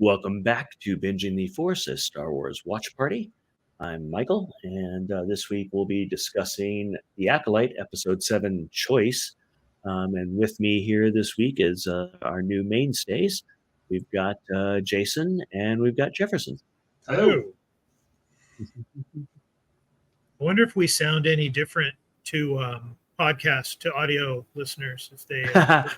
Welcome back to Binging the Forces Star Wars Watch Party. I'm Michael, and this week we'll be discussing The Acolyte, Episode 7 Choice. And with me here this week is our new mainstays. We've got Jason and we've got Jefferson. Hello. I wonder if we sound any different to podcast to audio listeners if they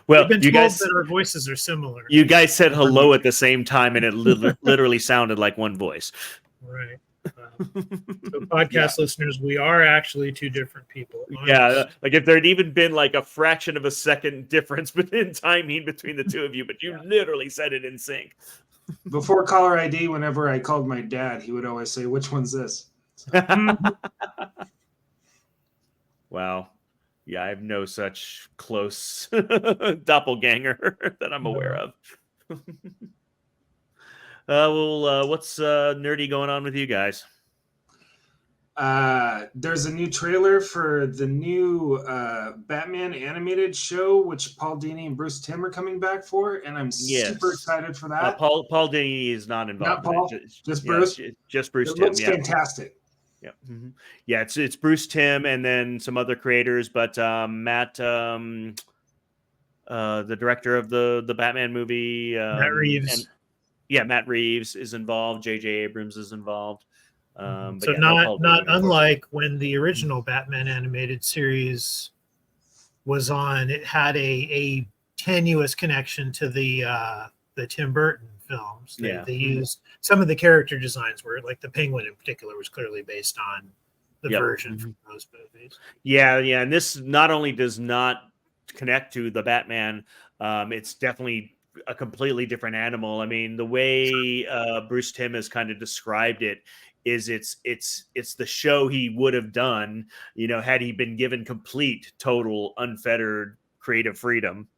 well, been you told guys that our voices are similar. You guys said hello at the same time, and it literally sounded like one voice. Right. So podcast listeners, we are actually two different people. Yeah, like if there'd even been like a fraction of a second difference in timing between the two of you, but you literally said it in sync. Before caller ID, whenever I called my dad, he would always say, "Which one's this?" So. Wow. Yeah, I have no such close doppelganger that I'm aware of. What's nerdy going on with you guys? There's a new trailer for the new Batman animated show, which Paul Dini and Bruce Timm are coming back for, and I'm super excited for that. Paul Dini is not involved. Not Paul, in it. Just Bruce. Just Bruce It Timm. looks fantastic. Yeah, yeah. It's Bruce Timm and then some other creators, but Matt, the director of the Batman movie, Matt Reeves. Matt Reeves is involved. J.J. Abrams is involved. So not unlike when the original Batman animated series was on, it had a tenuous connection to the Tim Burton films. They used some of the character designs were like the Penguin in particular was clearly based on the version from those movies. Yeah, and this not only does not connect to the Batman, it's definitely a completely different animal. I mean, the way Bruce Timm has kind of described it is it's the show he would have done, had he been given complete, total, unfettered creative freedom.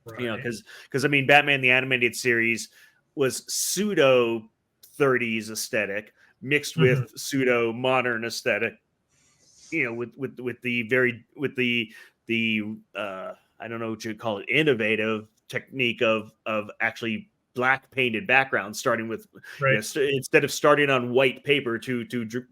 Right. Because I mean, Batman the Animated Series was pseudo 30s aesthetic mixed with pseudo modern aesthetic. With the I don't know what you'd call it, innovative technique of actually black painted backgrounds, starting with instead of starting on white paper to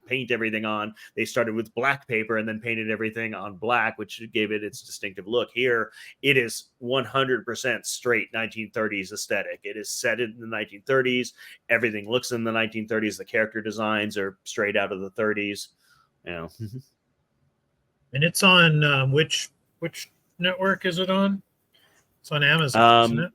paint everything on, they started with black paper and then painted everything on black, which gave it its distinctive look. Here it is 100% straight 1930s aesthetic. It is set in the 1930s. Everything looks in the 1930s. The character designs are straight out of the 30s. And it's on which network is it on? It's on Amazon, isn't it?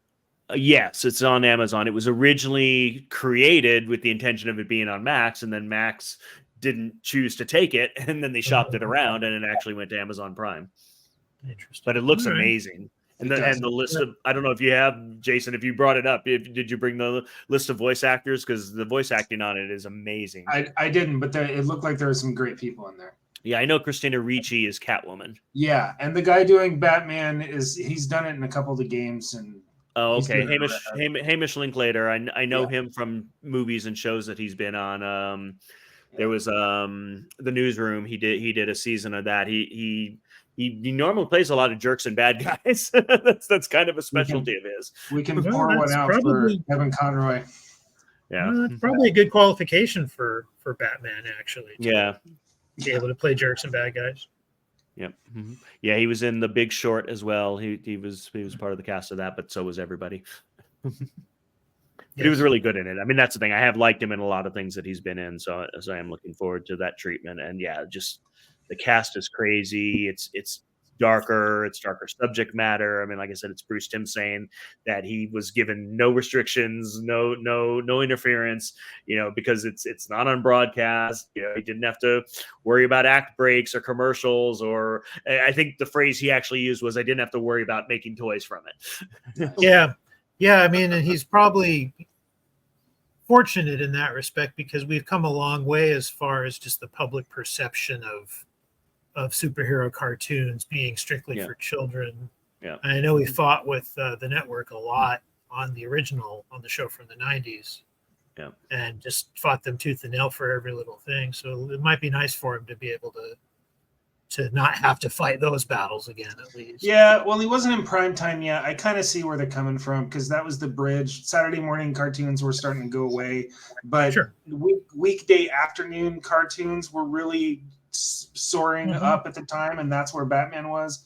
Yes, it's on Amazon. It was originally created with the intention of it being on Max, and then Max didn't choose to take it, and then they shopped it around, and it actually went to Amazon Prime. Interesting. But it looks amazing. And the list of, I don't know if you have, Jason, if you brought it up, did you bring the list of voice actors? Because the voice acting on it is amazing. I didn't, but it looked like there were some great people in there. Yeah, I know Christina Ricci is Catwoman. Yeah, and the guy doing Batman he's done it in a couple of the games. And oh, okay. Hamish Linklater. I know him from movies and shows that he's been on. There was The Newsroom. He did a season of that. He normally plays a lot of jerks and bad guys. that's kind of a specialty of his. We can pour one out for Kevin Conroy. Yeah, it's probably a good qualification for Batman, actually. Yeah, be able to play jerks and bad guys. Yep. Mm-hmm. Yeah, he was in The Big Short as well. He was part of the cast of that, but so was everybody. He was really good in it. I mean, that's the thing. I have liked him in a lot of things that he's been in, so I am looking forward to that treatment. And yeah, just the cast is crazy. It's darker. It's darker subject matter. I mean, like I said, it's Bruce Timm saying that he was given no restrictions, no interference, because it's not on broadcast. He didn't have to worry about act breaks or commercials, or I think the phrase he actually used was, "I didn't have to worry about making toys from it." Yeah. I mean, and he's probably fortunate in that respect because we've come a long way as far as just the public perception of superhero cartoons being strictly for children. Yeah, and I know we fought with the network a lot on the show from the 90s. Yeah, and just fought them tooth and nail for every little thing. So it might be nice for him to be able not have to fight those battles again, at least. Yeah, well, he wasn't in prime time yet. I kind of see where they're coming from because that was the bridge. Saturday morning cartoons were starting to go away, but Sure. weekday afternoon cartoons were really soaring up at the time, and that's where Batman was.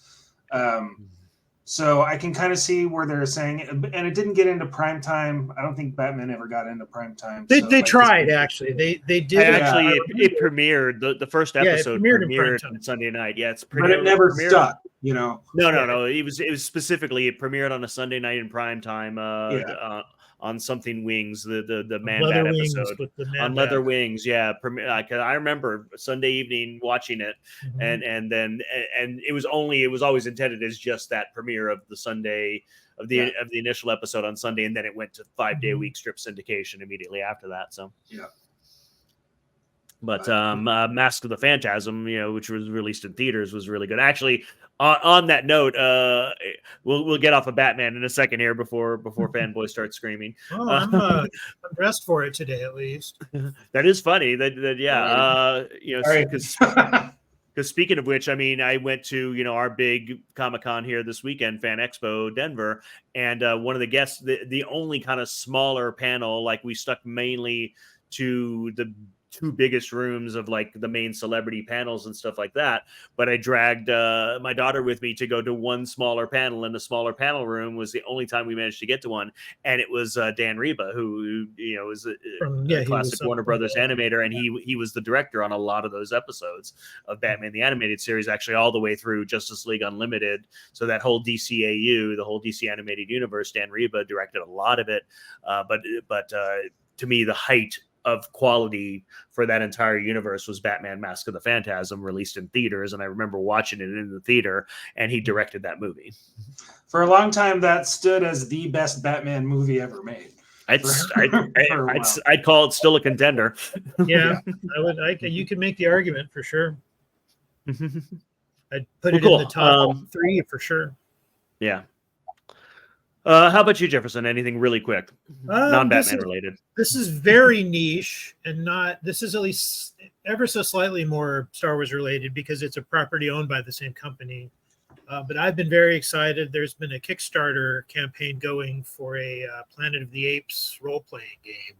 So I can kind of see where they're saying, and it didn't get into prime time. I don't think Batman ever got into prime time. They tried, actually. They did. Actually, it premiered. The first episode premiered on Sunday night. Yeah, but it never stuck. You know. No. It was specifically it premiered on a Sunday night in prime time. On Something Wings, the Man Bat episode on Leather Wings. Yeah, I remember Sunday evening watching it, and it was always intended as just that premiere of the Sunday of the initial episode on Sunday, and then it went to 5-day week strip syndication immediately after that. So yeah. But Mask of the Phantasm, which was released in theaters, was really good. Actually, on that note, we'll get off of Batman in a second here before fanboys start screaming. Oh, I'm dressed for it today, at least. That is funny. Because speaking of which, I mean, I went to our big Comic-Con here this weekend, Fan Expo Denver, and one of the guests, the only kind of smaller panel, like we stuck mainly to the two biggest rooms of like the main celebrity panels and stuff like that. But I dragged my daughter with me to go to one smaller panel, and the smaller panel room was the only time we managed to get to one. And it was Dan Reba, who is a classic Warner Brothers animator, and he was the director on a lot of those episodes of Batman the Animated Series, actually all the way through Justice League Unlimited. So that whole DCAU, the whole DC Animated Universe, Dan Reba directed a lot of it. But to me, the height of quality for that entire universe was Batman Mask of the Phantasm, released in theaters, and I remember watching it in the theater, and he directed that movie. For a long time, that stood as the best Batman movie ever made. I'd call it still a contender. Yeah, I would. You could make the argument for sure. I'd put it in the top 3 for sure. Yeah. How about you, Jefferson? Anything really quick, non-Batman related? This is very niche, and this is at least ever so slightly more Star Wars related because it's a property owned by the same company. But I've been very excited. There's been a Kickstarter campaign going for a Planet of the Apes role-playing game.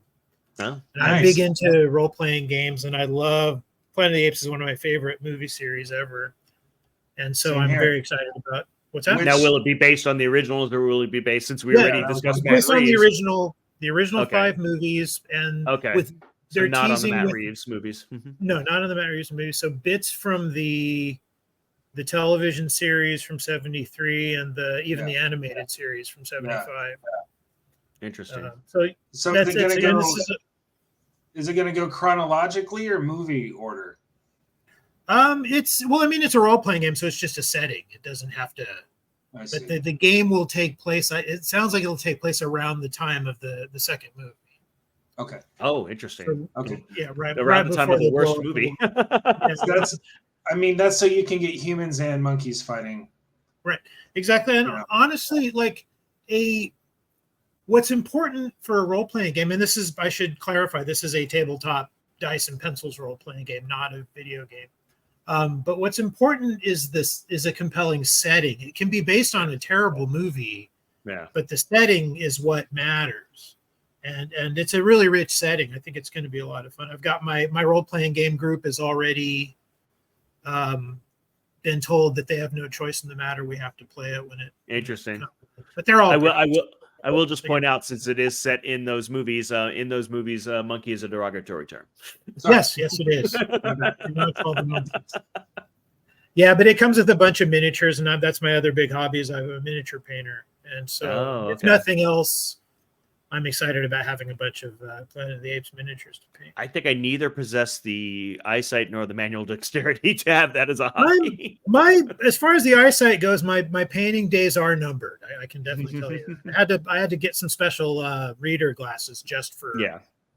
Oh, nice. I'm big into role-playing games, and I love Planet of the Apes is one of my favorite movie series ever. And so I'm very excited about. What's that? Now, will it be based on the originals, or will it be based, since we already discussed Matt Reeves? Based on the original 5 movies, and they're not on the Matt Reeves movies. No, not on the Matt Reeves movies. So bits from the television series from '73 and even the animated series from '75. Yeah. Interesting. So that's it. Is it going to go chronologically or movie order? It's a role-playing game, so it's just a setting. It doesn't have to. But the game will take place. It sounds like it'll take place around the time of the second movie. Okay. Oh, interesting. Okay. Yeah, right. Around the time of the worst movie. That's so you can get humans and monkeys fighting. Right. Exactly. And honestly, what's important for a role-playing game, and I should clarify, this is a tabletop dice and pencils role-playing game, not a video game. But what's important is a compelling setting. It can be based on a terrible movie, but the setting is what matters. And it's a really rich setting. I think it's going to be a lot of fun. I've got my role-playing game group is already been told that they have no choice in the matter. We have to play it when it. Interesting. But they're all. I will just point out, since it is set in those movies, monkey is a derogatory term. Yes, it is. Yeah, but it comes with a bunch of miniatures, and that's my other big hobby is I'm a miniature painter. And so if nothing else, I'm excited about having a bunch of Planet of the Apes miniatures to paint. I think I neither possess the eyesight nor the manual dexterity to have that as a hobby. As far as the eyesight goes, my painting days are numbered. I can definitely tell you. I had to get some special reader glasses just for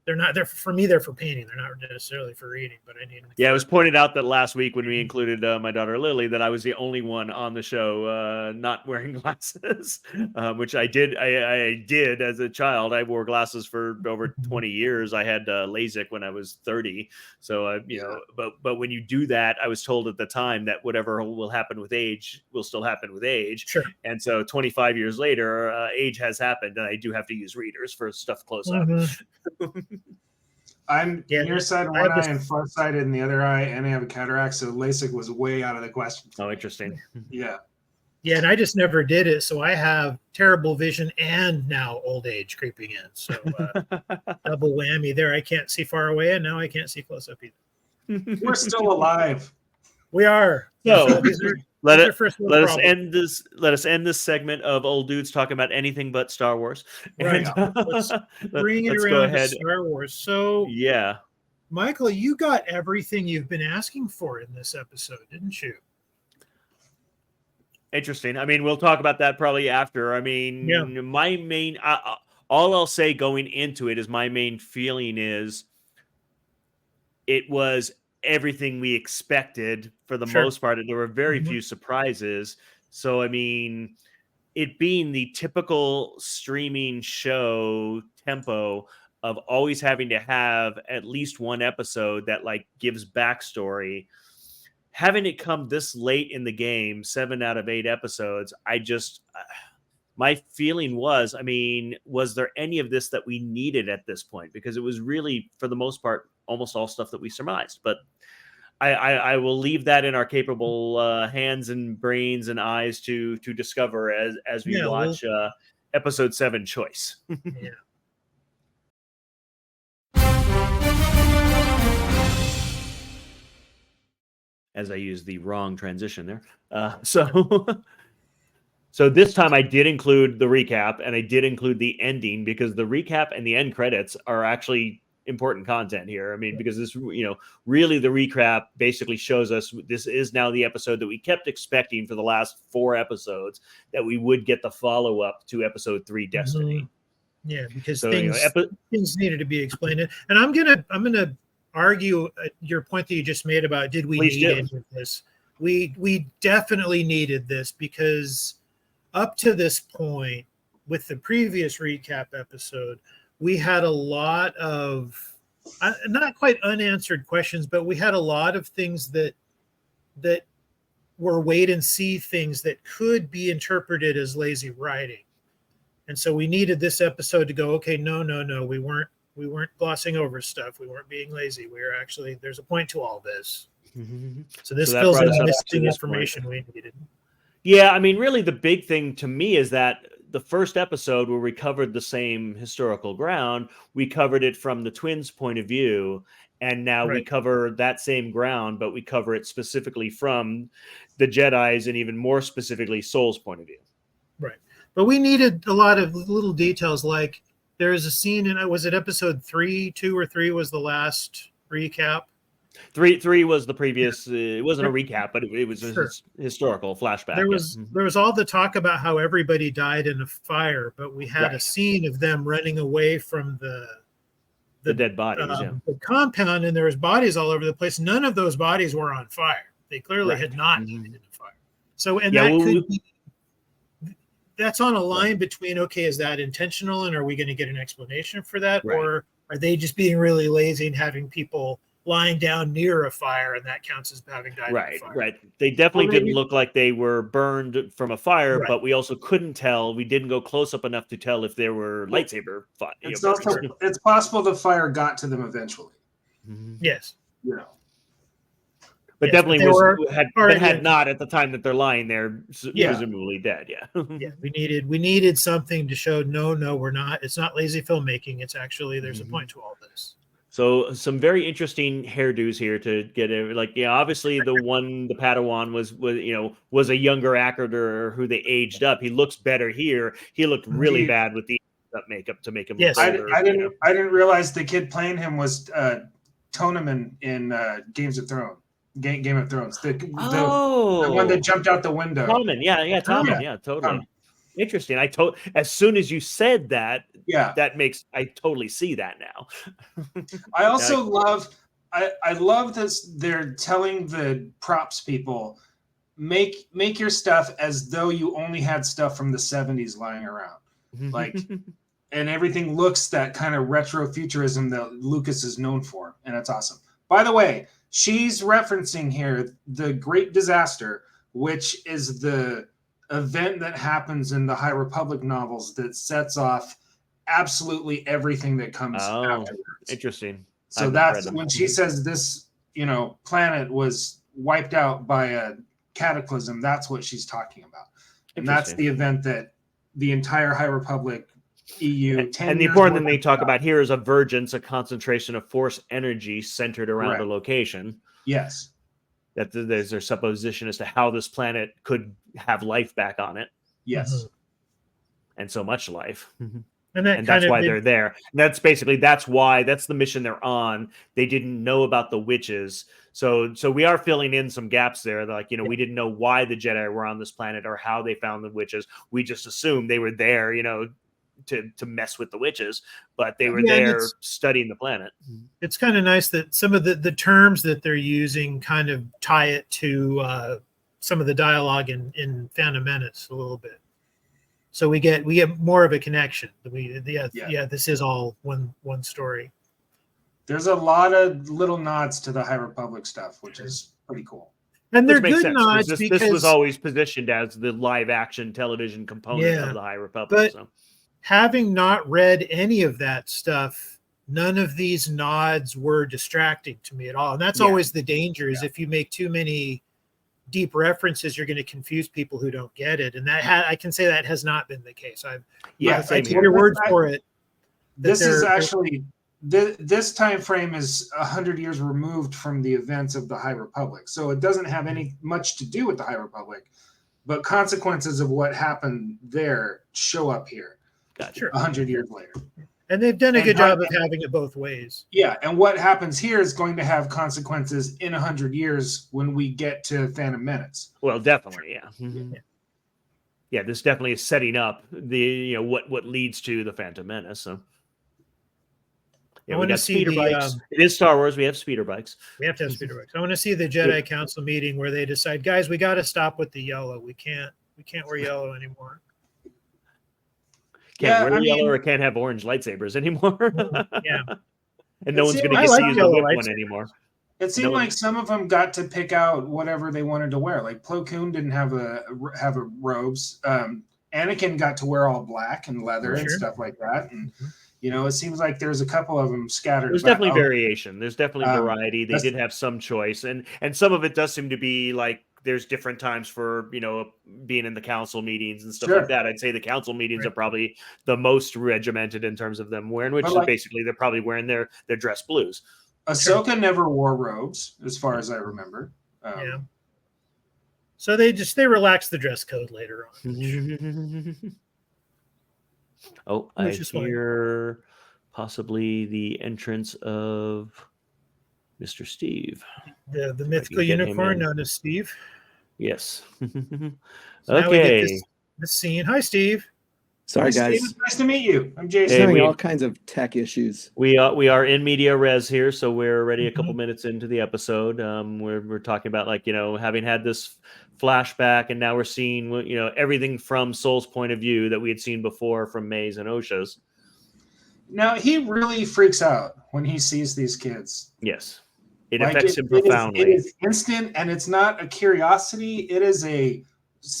they're not. They're for me. They're for painting. They're not necessarily for reading. But I need them. Yeah, it was pointed out that last week when we included my daughter Lily that I was the only one on the show not wearing glasses, which I did. I did as a child. I wore glasses for over 20 years. I had LASIK when I was 30. So you know, but when you do that, I was told at the time that whatever will happen with age will still happen with age. Sure. And so 25 years later, age has happened, and I do have to use readers for stuff close up. I'm nearsighted in one eye and farsighted in the other eye, and I have a cataract, so LASIK was way out of the question. Oh, interesting. Yeah. Yeah, and I just never did it, so I have terrible vision and now old age creeping in. So double whammy there. I can't see far away, and now I can't see close up either. We're still alive. We are. So let us end this segment of old dudes talking about anything but Star Wars. Right. Let's bring it around to Star Wars. So yeah, Michael, you got everything you've been asking for in this episode, didn't you? Interesting. I mean, we'll talk about that probably after. I mean, my main, all I'll say going into it is my main feeling is it was everything we expected for the most part. There were very few surprises. So, I mean, it being the typical streaming show tempo of always having to have at least one episode that like gives backstory, having it come this late in the game, 7 out of 8 episodes, my feeling was, I mean, was there any of this that we needed at this point? Because it was really, for the most part, almost all stuff that we surmised. But I will leave that in our capable hands and brains and eyes to discover as we watch episode 7, Choice. Yeah. As I use the wrong transition there. So this time I did include the recap and I did include the ending because the recap and the end credits are actually important content here. I mean, because this, really the recap basically shows us this is now the episode that we kept expecting for the last 4 episodes, that we would get the follow-up to episode 3, Destiny. Yeah, because things needed to be explained. And I'm gonna argue your point that you just made about did we need any of this? We definitely needed this because up to this point, with the previous recap episode, we had a lot of not quite unanswered questions, but we had a lot of things that were wait and see things that could be interpreted as lazy writing. And so we needed this episode to go, okay, no, we weren't glossing over stuff. We weren't being lazy. We were actually, there's a point to all this. So this fills in the missing information we needed. Yeah, I mean, really the big thing to me is that the first episode where we covered the same historical ground, we covered it from the twins' point of view. And now we cover that same ground, but we cover it specifically from the Jedi's and even more specifically Soul's point of view. Right. But we needed a lot of little details, like there is a scene in, was it episode 3, 2 or 3 was the last recap? 3 was the previous. It wasn't a recap, but it was a historical flashback. There was all the talk about how everybody died in a fire, but we had a scene of them running away from the dead bodies, the compound, and there was bodies all over the place. None of those bodies were on fire. They clearly had not been in a fire. So, and that could be. That's on a line between, okay, is that intentional, and are we going to get an explanation for that, or are they just being really lazy and having people lying down near a fire, and that counts as having died in a fire? Right. They definitely didn't look like they were burned from a fire, but we also couldn't tell. We didn't go close up enough to tell if there were lightsaber fire. It's possible the fire got to them eventually. Yes. But definitely had not at the time that they're lying there, presumably dead. Yeah, we needed something to show. No, we're not. It's not lazy filmmaking. It's actually there's a point to all this. So some very interesting hairdos here to get it. Like, obviously the Padawan was a younger actor who they aged up. He looks better here. He looked really bad with the makeup to make him. Yes, older, I didn't realize the kid playing him was Toneman in Game of Thrones. The one that jumped out the window. Tommen, yeah, totally. Interesting. As soon as you said that, Yeah, I totally see that now. I also love. I love this. They're telling the props people make your stuff as though you only had stuff from the 70s lying around, like, and everything looks that kind of retro futurism that Lucas is known for, and it's awesome. By the way, she's referencing here the Great Disaster, which is the event that happens in the High Republic novels that sets off absolutely everything that comes afterwards. Interesting. So that's when she says this, planet was wiped out by a cataclysm. That's what she's talking about, and that's the event that the entire High Republic, EU, and the important thing they talk about here is a vergence, a concentration of force energy centered around a location. Yes. That there's their supposition as to how this planet could have life back on it. Yes. And so much life. And that's why they're there. And that's the mission they're on. They didn't know about the witches. So we are filling in some gaps there. Like, we didn't know why the Jedi were on this planet or how they found the witches. We just assumed they were there, to mess with the witches, but they were there studying the planet. It's kind of nice that some of the terms that they're using kind of tie it to some of the dialogue in Phantom Menace a little bit. So we get more of a connection. This is all one story. There's a lot of little nods to the High Republic stuff, which is pretty cool. And they're good nods because this was always positioned as the live action television component of the High Republic. But having not read any of that stuff, none of these nods were distracting to me at all. And that's always the danger is if you make too many deep references, you're going to confuse people who don't get it. And I can say that has not been the case. I take your word for it. This is actually this time frame is 100 years removed from the events of the High Republic, so it doesn't have much to do with the High Republic, but consequences of what happened there show up here. Gotcha. 100 years later. And they've done a good job of having it both ways. Yeah, and what happens here is going to have consequences in 100 years when we get to Phantom Menace. Well, definitely, yeah. Mm-hmm. Yeah, this definitely is setting up the what leads to the Phantom Menace. So, I want to see speeder bikes. It is Star Wars. We have speeder bikes. We have to have speeder bikes. I want to see the Jedi Council meeting where they decide, guys, we got to stop with the yellow. We can't wear yellow anymore. Can't wear yellow or can't have orange lightsabers anymore. Yeah. And no one's going to get to use the whip one anymore. It seemed like some of them got to pick out whatever they wanted to wear. Like Plo Koon didn't have a robes. Anakin got to wear all black and leather and stuff like that. And it seems like there's a couple of them scattered. There's definitely variation. There's definitely variety. They did have some choice, and some of it does seem to be like there's different times for being in the council meetings and stuff like that. I'd say the council meetings are probably the most regimented in terms of them wearing, which is basically they're probably wearing their dress blues. Ahsoka never wore robes, as far as I remember. So they relaxed the dress code later on. I hear possibly the entrance of Mr. Steve. The mythical unicorn known as Steve. Yes. So now we get this scene. Hi, Steve. Sorry, guys. Steve, nice to meet you. I'm Jason. Having all kinds of tech issues. We are in media res here, so we're already a couple minutes into the episode. We're talking about having had this flashback, and now we're seeing everything from Soul's point of view that we had seen before from May's and Osha's. Now he really freaks out when he sees these kids. Yes. It affects him profoundly. It is instant, and it's not a curiosity. It is a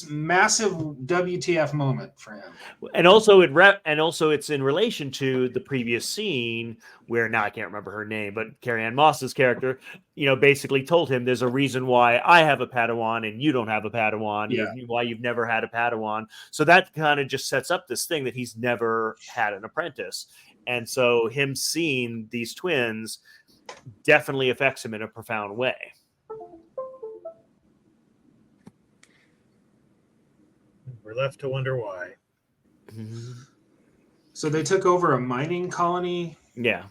massive WTF moment for him. And also it's in relation to the previous scene where now I can't remember her name, but Carrie-Anne Moss's character, basically told him there's a reason why I have a Padawan and you don't have a Padawan. Why you've never had a Padawan. So that kind of just sets up this thing that he's never had an apprentice. And so him seeing these twins definitely affects him in a profound way. We're left to wonder why. So they took over a mining colony. Yeah.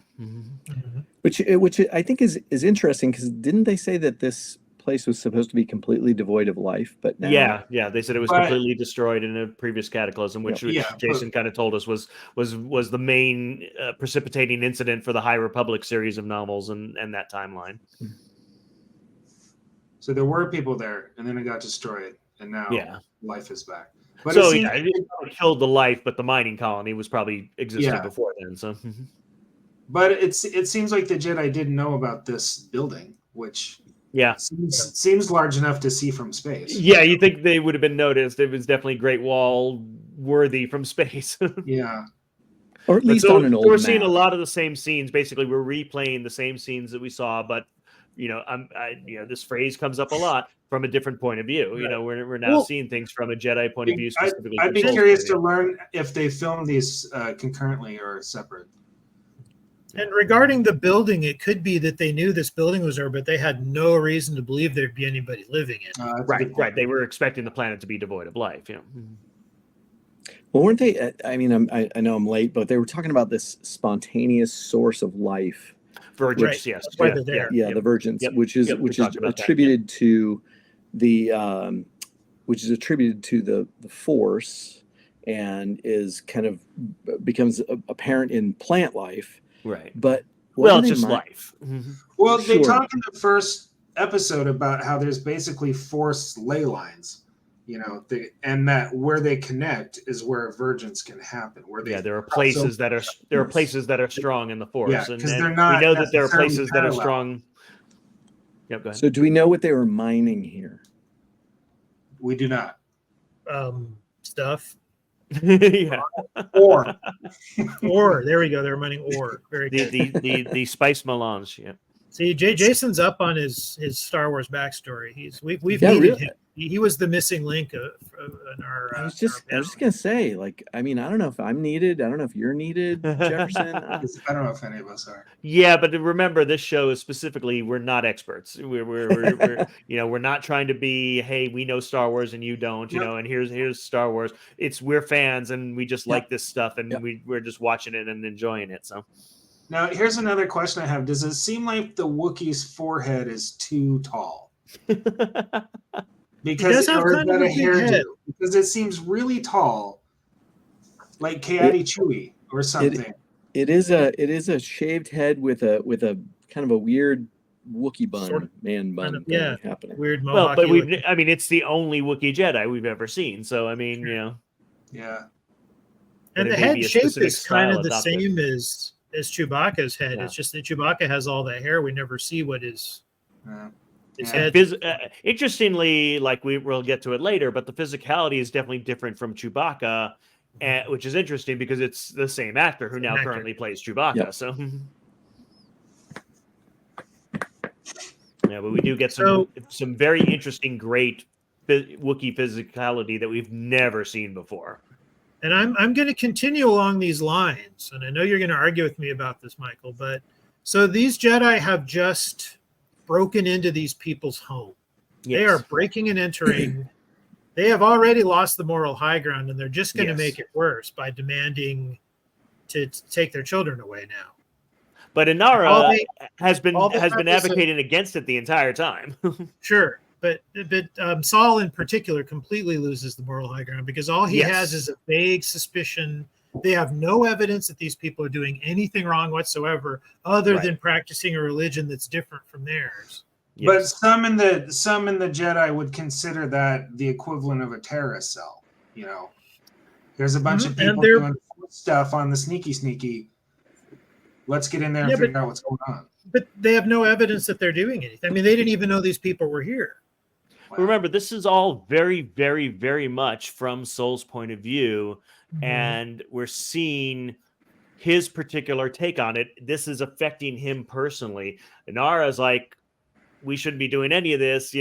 Which I think is interesting, because didn't they say that this place was supposed to be completely devoid of life, but now they said it was completely destroyed in a previous cataclysm, which Yeah, Jason kind of told us was the main precipitating incident for the High Republic series of novels and that timeline. So there were people there, and then it got destroyed, and now life is back. But So it killed the life, but the mining colony was probably existed before then. So, but it seems like the Jedi didn't know about this building, which seems large enough to see from space. Yeah, you think they would have been noticed? It was definitely Great Wall worthy from space. Yeah, or at least on an old we're map. seeing a lot of the same scenes. Basically, we're replaying the same scenes that we saw, but this phrase comes up a lot from a different point of view. Right. We're now seeing things from a Jedi point of view. Specifically, I'd be curious to learn if they filmed these concurrently or separate. And regarding the building, it could be that they knew this building was there, but they had no reason to believe there'd be anybody living in it. Right. They were expecting the planet to be devoid of life. Well, weren't they? I mean, I know I'm late, but they were talking about this spontaneous source of life. Virgins, yes. The virgins, which is attributed to the Force, and is kind of becomes apparent in plant life. Right. But just life. Well, they talk in the first episode about how there's basically Force ley lines. And that where they connect is where virgins can happen. There are places that are strong in the Force. Yeah, because they're not. We know that there are places that are strong. Yep, go ahead. So, do we know what they were mining here? We do not. Stuff. Ore. There we go. They're mining ore. Very good. The spice melange. Yeah. See, Jason's up on his Star Wars backstory. We've needed him. He was the missing link in our. I was just gonna say, I don't know if I'm needed. I don't know if you're needed, Jefferson. I don't know if any of us are. Yeah, but remember, this show is specifically we're not experts. We're not trying to be, hey, we know Star Wars and you don't, and here's Star Wars. We're fans and we just like this stuff and we're just watching it and enjoying it. So. Now, here's another question I have. Does it seem like the Wookiee's forehead is too tall? Because it seems really tall, like Kayati Chewie or something. It is a shaved head with a kind of a weird Wookiee bun, man bun happening. Weird mohawk. Well, but it's the only Wookiee Jedi we've ever seen. So Yeah. And the head shape is kind of the same as Chewbacca's head. It's just that Chewbacca has all that hair. We never see what his head. Interestingly, we'll get to it later, but the physicality is definitely different from Chewbacca, which is interesting because it's the same actor who now currently plays Chewbacca. Yep. So, but we do get some very interesting, great Wookiee physicality that we've never seen before. And I'm going to continue along these lines, and I know you're going to argue with me about this, Michael, but so these Jedi have just broken into these people's home. Yes. They are breaking and entering. They have already lost the moral high ground, and they're just going to make it worse by demanding to take their children away now. But Inara has been advocating against it the entire time. Sure. But Saul in particular completely loses the moral high ground because all he has is a vague suspicion. They have no evidence that these people are doing anything wrong whatsoever, other than practicing a religion that's different from theirs. Yes. But some in the Jedi would consider that the equivalent of a terrorist cell. There's a bunch of people doing stuff on the sneaky. Let's get in there and figure out what's going on. But they have no evidence that they're doing anything. I mean, they didn't even know these people were here. Wow. Remember, this is all very, very, very much from Soul's point of view, and we're seeing his particular take on it. This is affecting him personally. Inara's like, we shouldn't be doing any of this.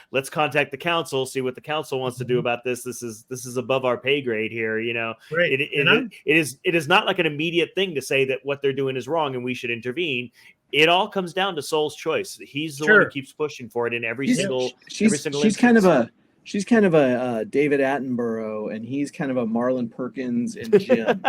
Let's contact the council, see what the council wants to do about this. This is above our pay grade here. Right. It is not like an immediate thing to say that what they're doing is wrong and we should intervene. It all comes down to Soul's choice. He's the one who keeps pushing for it in every single. She's kind of a David Attenborough, and he's kind of a Marlon Perkins and Jim.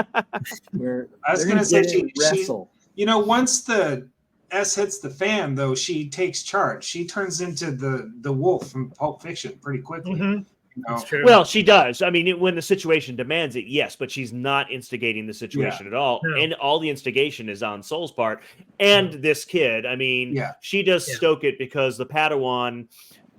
Where I was going to say she wrestle. Once the S hits the fan, though, she takes charge. She turns into the wolf from Pulp Fiction pretty quickly. Mm-hmm. You know? That's true. Well, she does. I mean, when the situation demands it, yes, but she's not instigating the situation at all. No. And all the instigation is on Soul's part and this kid. I mean, she does stoke it because the Padawan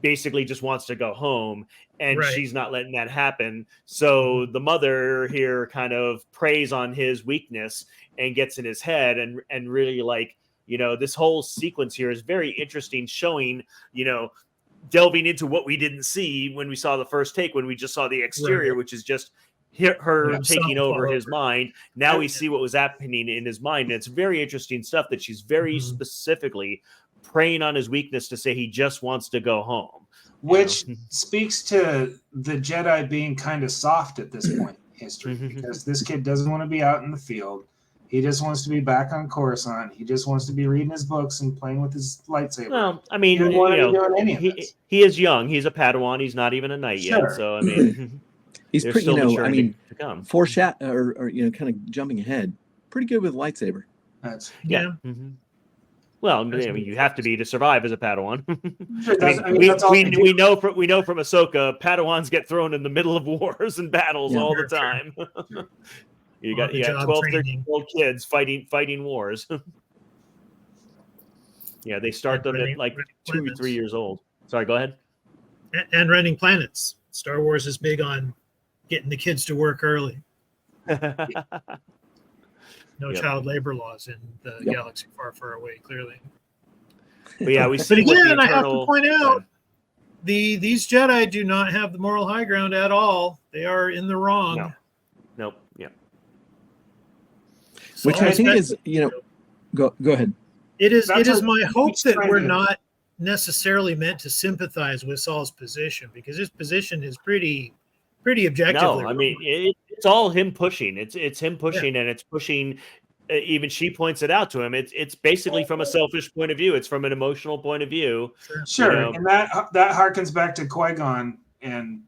basically just wants to go home, and she's not letting that happen. So the mother here kind of preys on his weakness and gets in his head, and really, like, you know, this whole sequence here is very interesting, showing, you know, delving into what we didn't see when we saw the first take, when we just saw the exterior, which is just her taking over his mind. Now we see what was happening in his mind. And it's very interesting stuff that she's very specifically preying on his weakness to say he just wants to go home. Which speaks to the Jedi being kind of soft at this point in history, because this kid doesn't want to be out in the field. He just wants to be back on Coruscant. He just wants to be reading his books and playing with his lightsaber. Well, I mean, he is young. He's a Padawan. He's not even a knight yet. So, I mean, he's pretty, you know, I mean, to come. or you know, kind of jumping ahead, pretty good with lightsaber. That's Well, I mean, you have to be to survive as a Padawan. We know from Ahsoka, Padawans get thrown in the middle of wars and battles all the time. You got 12, 13-year-old kids fighting wars. They start them at like 2 or 3 years old. Sorry, go ahead. And running planets. Star Wars is big on getting the kids to work early. No child labor laws in the galaxy far, far away, clearly. But we see. But again, I have to point out, these Jedi do not have the moral high ground at all. They are in the wrong. Nope. Yeah. So which I think is, you know, go ahead. It is my hope that we're not necessarily meant to sympathize with Saul's position, because his position is pretty objectively. No, I mean, it's all him pushing. It's him pushing, and it's pushing. Even she points it out to him. It's basically from a selfish point of view. It's from an emotional point of view. Sure, and that harkens back to Qui-Gon and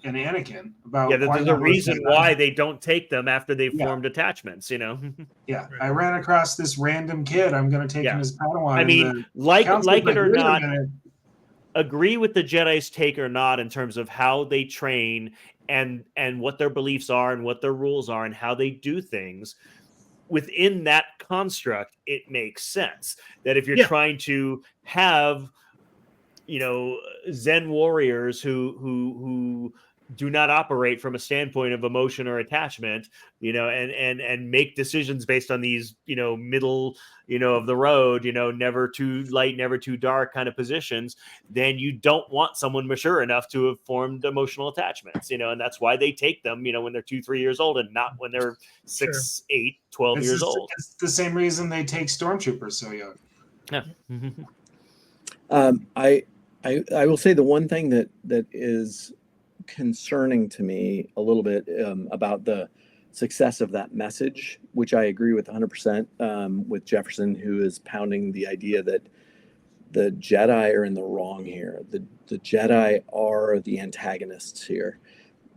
Anakin about there's a reason why they don't take them after they've formed attachments, you know. I ran across this random kid. I'm going to take him as Padawan. I mean, like it or not, agree with the Jedi's take or not in terms of how they train and what their beliefs are and what their rules are and how they do things. Within that construct, it makes sense that if you're trying to have, you know, Zen warriors who do not operate from a standpoint of emotion or attachment, you know, and make decisions based on these, you know, middle, you know, of the road, you know, never too light, never too dark kind of positions, then you don't want someone mature enough to have formed emotional attachments, you know, and that's why they take them, you know, when they're 2-3 years old and not when they're 6, 8, 12 years old. It's the same reason they take stormtroopers so young. I will say the one thing that is concerning to me a little bit about the success of that message, which I agree with 100% with Jefferson, who is pounding the idea that the Jedi are in the wrong here. The Jedi are the antagonists here.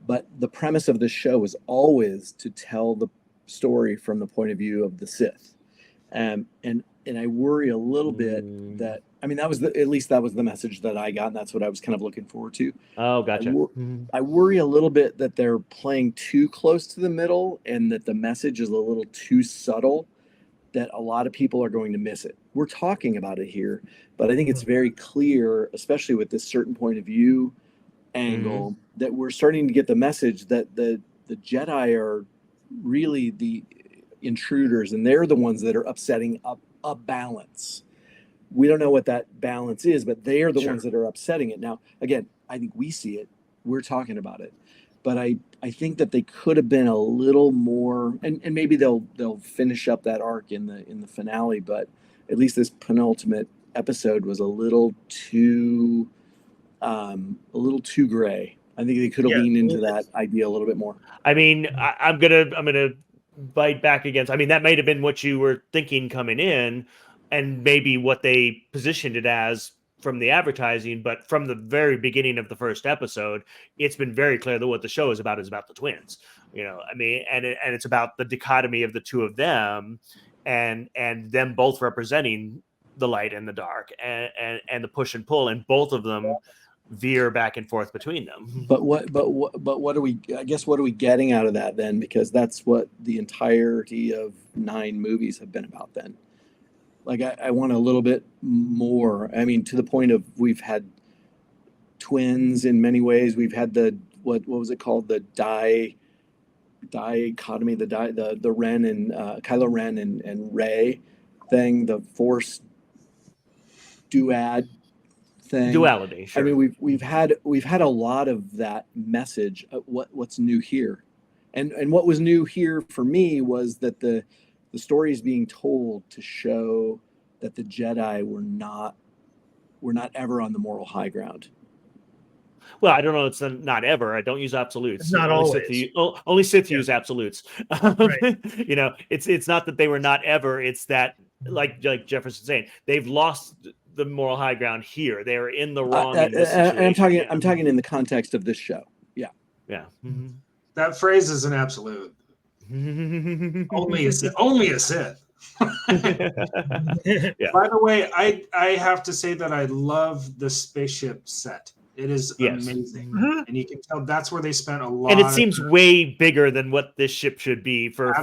But the premise of this show is always to tell the story from the point of view of the Sith. And I worry a little bit that, I mean, that was the message that I got, and that's what I was kind of looking forward to. Oh, gotcha. I worry a little bit that they're playing too close to the middle and that the message is a little too subtle, that a lot of people are going to miss it. We're talking about it here, but I think it's very clear, especially with this certain point of view angle, that we're starting to get the message that the Jedi are really the intruders, and they're the ones that are upsetting a balance. We don't know what that balance is, but they are the ones that are upsetting it. Now, again, I think we see it. We're talking about it. But I think that they could have been a little more, and maybe they'll finish up that arc in the finale, but at least this penultimate episode was a little too gray. I think they could have leaned into that idea a little bit more. I mean, I'm gonna bite back against. I mean, that might have been what you were thinking coming in, and maybe what they positioned it as from the advertising. But from the very beginning of the first episode, it's been very clear that what the show is about the twins. You know, I mean, and it's about the dichotomy of the two of them. and them both representing the light and the dark, and the push and pull, and both of them veer back and forth between them. But what are we? I guess what are we getting out of that then? Because that's what the entirety of 9 movies have been about. Then, like I want a little bit more. I mean, to the point of we've had twins in many ways. We've had the what was it called? The dichotomy, the Ren and Kylo Ren and Rey thing, the Force duality. Sure. I mean, we've had a lot of that message. What's new here, and what was new here for me was that the story is being told to show that the Jedi were not ever on the moral high ground. Well, I don't know. It's not ever. I don't use absolutes. It's not always. Only Sith use absolutes. Right. It's not that they were not ever. It's that, like Jefferson saying, they've lost the moral high ground here. They are in the wrong. In this situation. I'm talking in the context of this show. Yeah. Yeah. That phrase is an absolute. Only a Sith. Yeah. By the way, I have to say that I love the spaceship set. It is amazing, and you can tell that's where they spent a lot. And it seems way bigger than what this ship should be for 4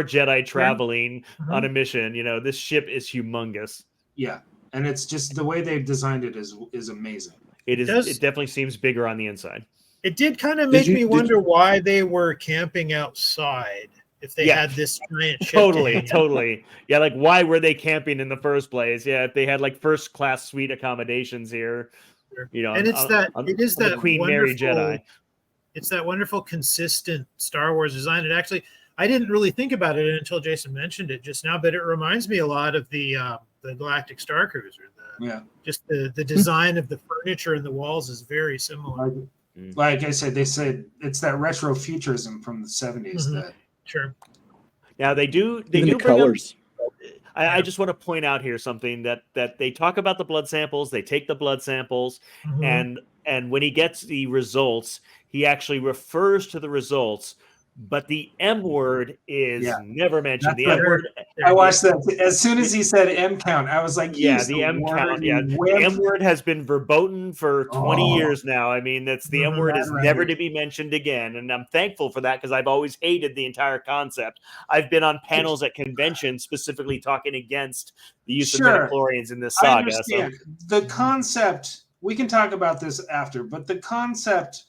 Jedi traveling on a mission. This ship is humongous. Yeah, and it's just the way they've designed it is amazing. It is. It definitely seems bigger on the inside. It did kind of make me wonder why they were camping outside if they had this giant ship. Totally. Yeah, like why were they camping in the first place? Yeah, if they had like first class suite accommodations here. And it is that Queen Mary Jedi. It's that wonderful, consistent Star Wars design. It actually, I didn't really think about it until Jason mentioned it just now, but it reminds me a lot of the Galactic Star Cruiser. Just the design of the furniture and the walls is very similar. Like I said, they said it's that retro futurism from the 70s. That sure. Now they do the colors. I just want to point out here something that they talk about the blood samples. They take the blood samples, and when he gets the results, he actually refers to the results, but the M word is never mentioned. The M word. I watched that as soon as he said M count. I was like, the M count. Yeah, the M word has been verboten for 20 years now. I mean, the M word is never to be mentioned again, and I'm thankful for that because I've always hated the entire concept. I've been on panels at conventions specifically talking against the use of midichlorians in this saga. I understand. The concept. We can talk about this after, but the concept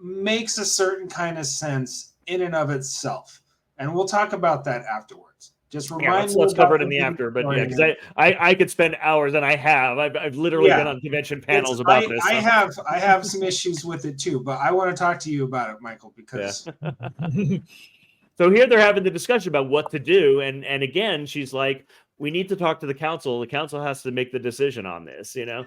makes a certain kind of sense in and of itself, and we'll talk about that afterwards. Just remind me. Let's cover it in the after, but because I could spend hours, and I have. I've literally been on convention panels about this. I have some issues with it too, but I want to talk to you about it, Michael, because. So here they're having the discussion about what to do, and again, she's like, "We need to talk to the council. The council has to make the decision on this." Yeah.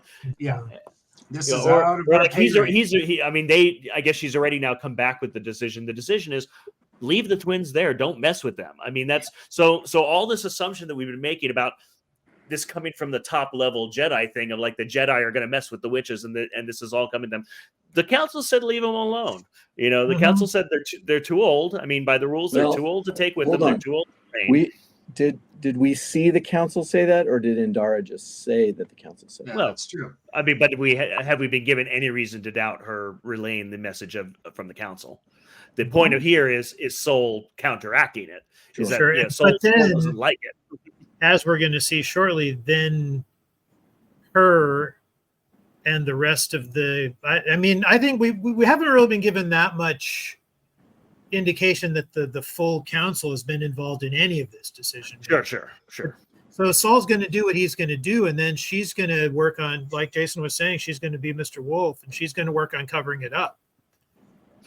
This is or like I guess she's already now come back with the decision. The decision is leave the twins there. Don't mess with them. I mean, that's so all this assumption that we've been making about this coming from the top level Jedi thing of like the Jedi are going to mess with the witches and this is all coming to them. The council said leave them alone. The council said they're too old. I mean, by the rules, they're too old to take with them. They're too old to train. Did we see the council say that, or did Indara just say that the council said that? Well, that's true. I mean, but have we been given any reason to doubt her relaying the message from the council? The point of here is Soul counteracting it. Soul doesn't like it. As we're going to see shortly, then her and the rest of I think we haven't really been given that much indication that the full council has been involved in any of this decision. Sure. So Saul's going to do what he's going to do, and then she's going to work on, like Jason was saying, she's going to be Mr. Wolf, and she's going to work on covering it up.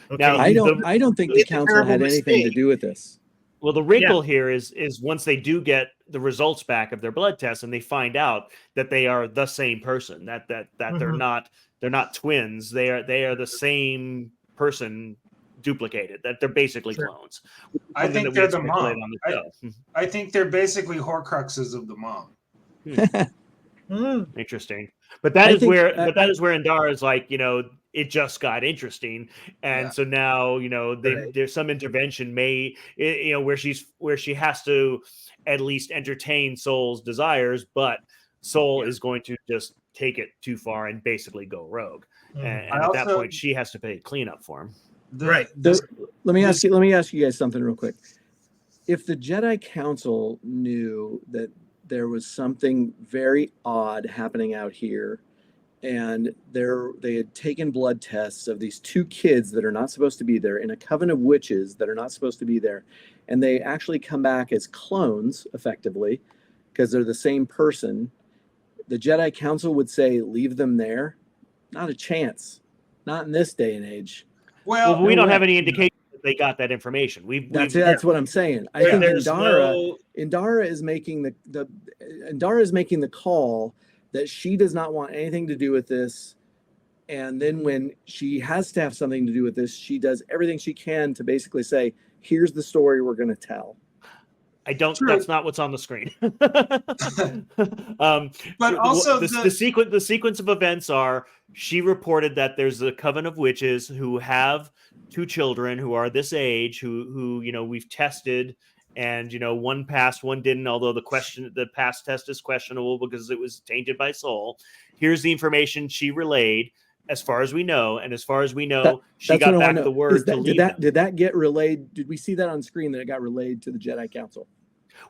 Okay. Now, I don't think the council had anything to do with this. Well, the wrinkle here is once they do get the results back of their blood tests, and they find out that they are the same person, that they're not twins, they are the same person duplicated, that they're basically clones. I think they're the mom. I think they're basically Horcruxes of the mom. Interesting. But that is where Indara is like, it just got interesting, and so now there's some intervention where she has to at least entertain Soul's desires, but Soul is going to just take it too far and basically go rogue, and at that point she has to pay cleanup for him. Let me ask you guys something real quick. If the Jedi Council knew that there was something very odd happening out here, and they had taken blood tests of these 2 kids that are not supposed to be there in a coven of witches that are not supposed to be there, and they actually come back as clones, effectively, because they're the same person, the Jedi Council would say, leave them there? Not a chance. Not in this day and age. Well, we don't have any indication that they got that information. That's what I'm saying. I think Indara is making the call that she does not want anything to do with this, and then when she has to have something to do with this, she does everything she can to basically say, here's the story we're going to tell. That's not what's on the screen. But also the sequence of events are, she reported that there's a coven of witches who have 2 children who are this age, who we've tested, and one passed, one didn't, although the past test is questionable because it was tainted by Soul. Here's the information she relayed, as far as we know, and as far as we know, she got back the word to leave them. Did that get relayed? Did we see that on screen that it got relayed to the Jedi Council?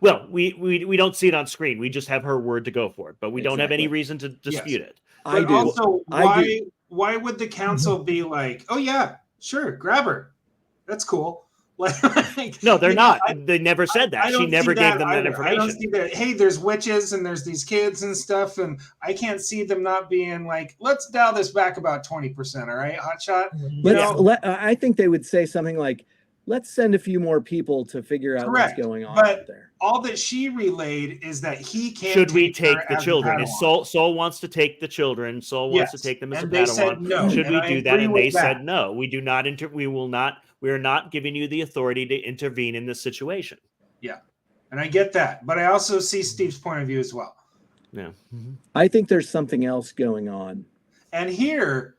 Well, we don't see it on screen. We just have her word to go for it, but we don't have any reason to dispute it. But also, why would the council be like, oh yeah, sure, grab her, that's cool? No, they're not. They never said that. She never gave them that information. I don't see that. Hey, there's witches and there's these kids and stuff, and I can't see them not being like, let's dial this back about 20%. All right, hotshot. I think they would say something like, let's send a few more people to figure out what's going on out there. All that she relayed is that he can't. Should we take the children? Soul wants to take the children. Soul wants to take them as a Padawan. No. Should we do that? And they said no. We do not. We will not. We are not giving you the authority to intervene in this situation. Yeah, and I get that, but I also see Steve's point of view as well. Yeah, I think there's something else going on. And here,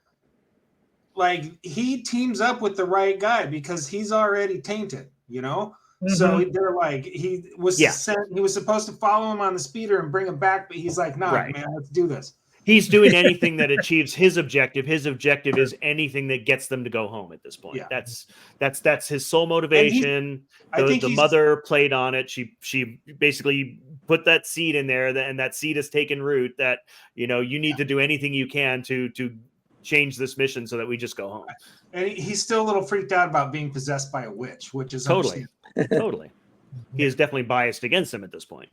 he teams up with the right guy because he's already tainted, So they're like, he was supposed to follow him on the speeder and bring him back, but he's like, man, let's do this. He's doing anything that achieves his objective. His objective is anything that gets them to go home at this point. Yeah. That's his sole motivation. The mother played on it. She basically put that seed in there, and that seed has taken root, that you need to do anything you can to change this mission so that we just go home. And he's still a little freaked out about being possessed by a witch, which is totally. He is definitely biased against him at this point.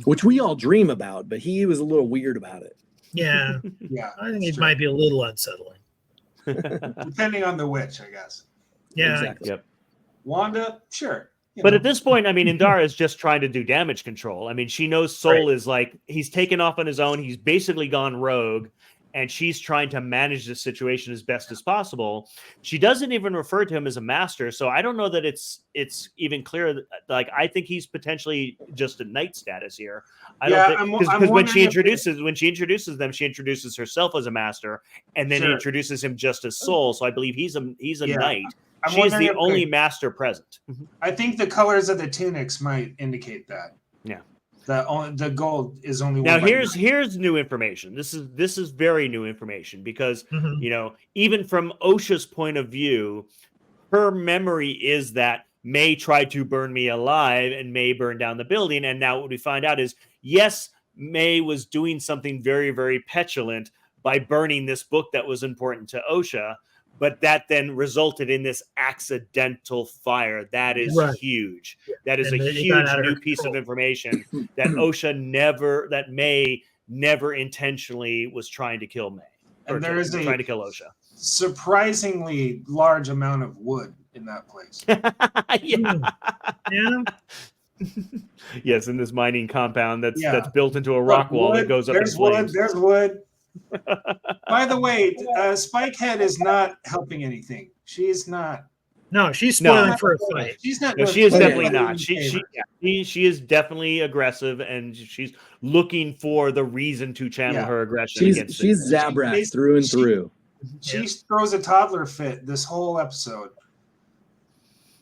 Which we all dream about, but he was a little weird about it. Yeah. I think it might be a little unsettling. Depending on the witch, I guess. Yeah. Exactly. Yep. Wanda, sure. But at this point, Indara is just trying to do damage control. She knows Soul is he's taken off on his own. He's basically gone rogue, and she's trying to manage the situation as best as possible. She doesn't even refer to him as a master, so I don't know that it's even clear. I think he's potentially just a knight status here. I don't think, because when she introduces them, she introduces herself as a master, and then introduces him just as Soul. So I believe he's a knight. She's the only master present. I think the colors of the tunics might indicate that. Yeah. The gold is only now. Here's new information. This is very new information because even from Osha's point of view, her memory is that May tried to burn me alive and May burned down the building. And now what we find out is, yes, May was doing something very, very petulant by burning this book that was important to Osha. But that then resulted in this accidental fire. That is huge. That is a huge new piece of information that May never intentionally was trying to kill May. And there is trying to kill Osha. Surprisingly large amount of wood in that place. Yes, in this mining compound that's built into a rock wall that goes up in flames. There's wood. By the way, Spikehead is not helping anything. She's not. No, she's spoiling for a fight. She's not. No, she is definitely not. She is definitely aggressive, and she's looking for the reason to channel her aggression. She's Zabrak through and through. She throws a toddler fit this whole episode.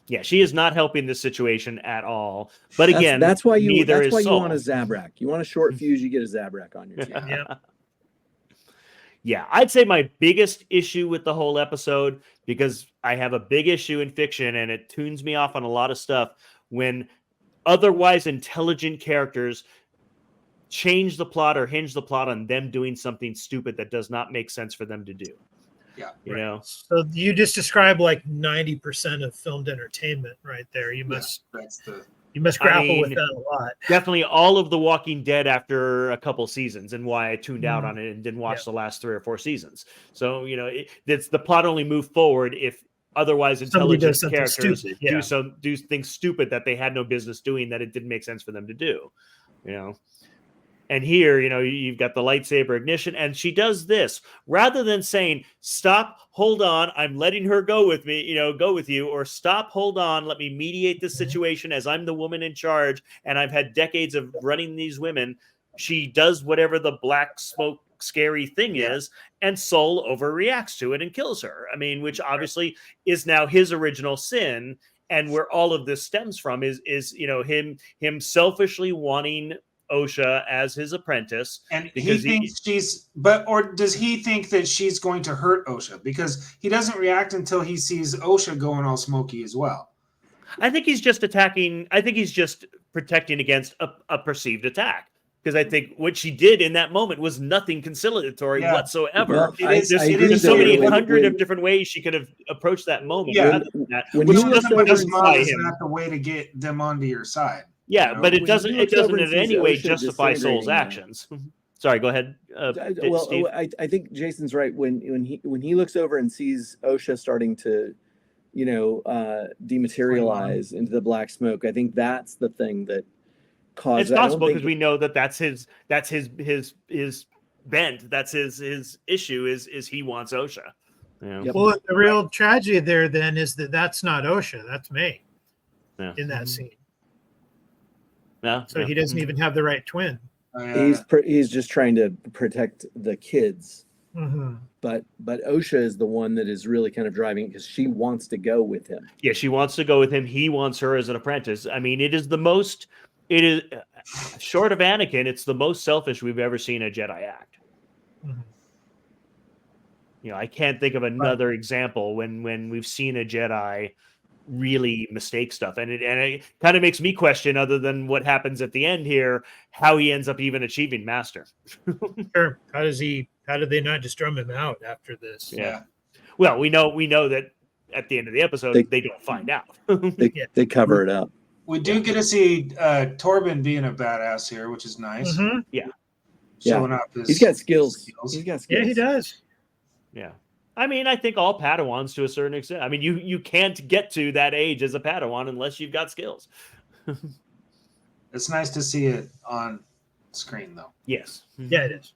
Yeah, she is not helping this situation at all. But again, that's why you neither that's is why you Saul. want a Zabrak. You want a short fuse, you get a Zabrak on your team. Yeah. Yeah, I'd say my biggest issue with the whole episode, because I have a big issue in fiction and it tunes me off on a lot of stuff, when otherwise intelligent characters change the plot or hinge the plot on them doing something stupid that does not make sense for them to do. Yeah. You know? So you just described like 90% of filmed entertainment right there. You must grapple with that a lot. Definitely all of The Walking Dead after a couple seasons, and why I tuned out on it and didn't watch the last 3 or 4 seasons. So, you know, it's the plot only moved forward if otherwise intelligent characters do things stupid that they had no business doing, that it didn't make sense for them to do, you know. And here, you know, you've got the lightsaber ignition, and she does this rather than saying, stop, hold on, I'm letting her go with me, you know, go with you, or stop, hold on, let me mediate this situation as I'm the woman in charge and I've had decades of running these women. She does whatever the black smoke scary thing is, and Soul overreacts to it and kills her. I mean, which obviously is now his original sin, and where all of this stems from is you know, him selfishly wanting Osha as his apprentice, and he thinks or does he think that she's going to hurt Osha? Because he doesn't react until he sees Osha going all smoky as well. I think he's just attacking. I think he's just protecting against a perceived attack, because I think what she did in that moment was nothing conciliatory whatsoever. Well, there's so many hundred of different ways she could have approached that moment. Which doesn't justify him. Not the way to get them onto your side. Yeah, you know? but it doesn't in any way justify Soul's actions. Sorry, go ahead. Steve. I think Jason's right. When he looks over and sees Osha starting to, you know, dematerialize into the black smoke, I think that's the thing that caused. It's possible, because we know that's his bent. That's his issue is he wants Osha. Yeah. Well, the real tragedy there then is that's not Osha. That's May in that scene. So he doesn't even have the right twin. He's just trying to protect the kids. But Osha is the one that is really kind of driving, because she wants to go with him. Yeah, she wants to go with him. He wants her as an apprentice. I mean, it is short of Anakin, it's the most selfish we've ever seen a Jedi act. You know, I can't think of another example when we've seen a Jedi really mistake stuff, and it kind of makes me question, other than what happens at the end here, how he ends up even achieving master. Sure. How did they not just drum him out after this? Yeah. Well, we know that at the end of the episode they don't find out. They cover it up. We do get to see Torben being a badass here, which is nice. Showing up he's got skills. Yeah, he does. Yeah. I mean, I think all Padawans to a certain extent. I mean, you can't get to that age as a Padawan unless you've got skills. It's nice to see it on screen, though. Yes. Yeah, it is.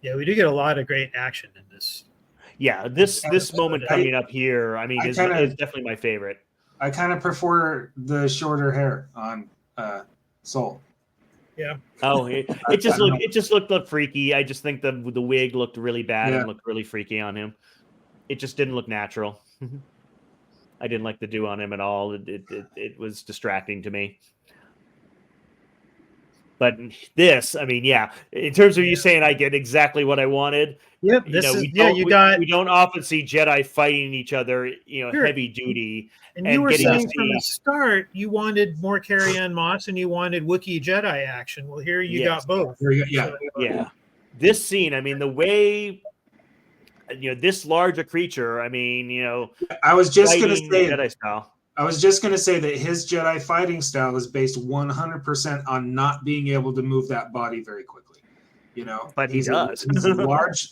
Yeah, we do get a lot of great action in this. Yeah, this moment coming up here, I mean, is definitely my favorite. I kind of prefer the shorter hair on Soul. Yeah. Oh, it just looked freaky. I just think the wig looked really bad and looked really freaky on him. It just didn't look natural. I didn't like the do on him at all. It was distracting to me. But this, I mean, in terms of you saying I get exactly what I wanted. Yep. We don't often see Jedi fighting each other, heavy duty. And you were saying from the start you wanted more Carrie-Anne Moss and you wanted Wookiee Jedi action. Well, here you got both. Yeah. This scene, I mean, the way this large a creature, I mean, I was just going to say Jedi style. I was just going to say that his Jedi fighting style is based 100% on not being able to move that body very quickly. But he does.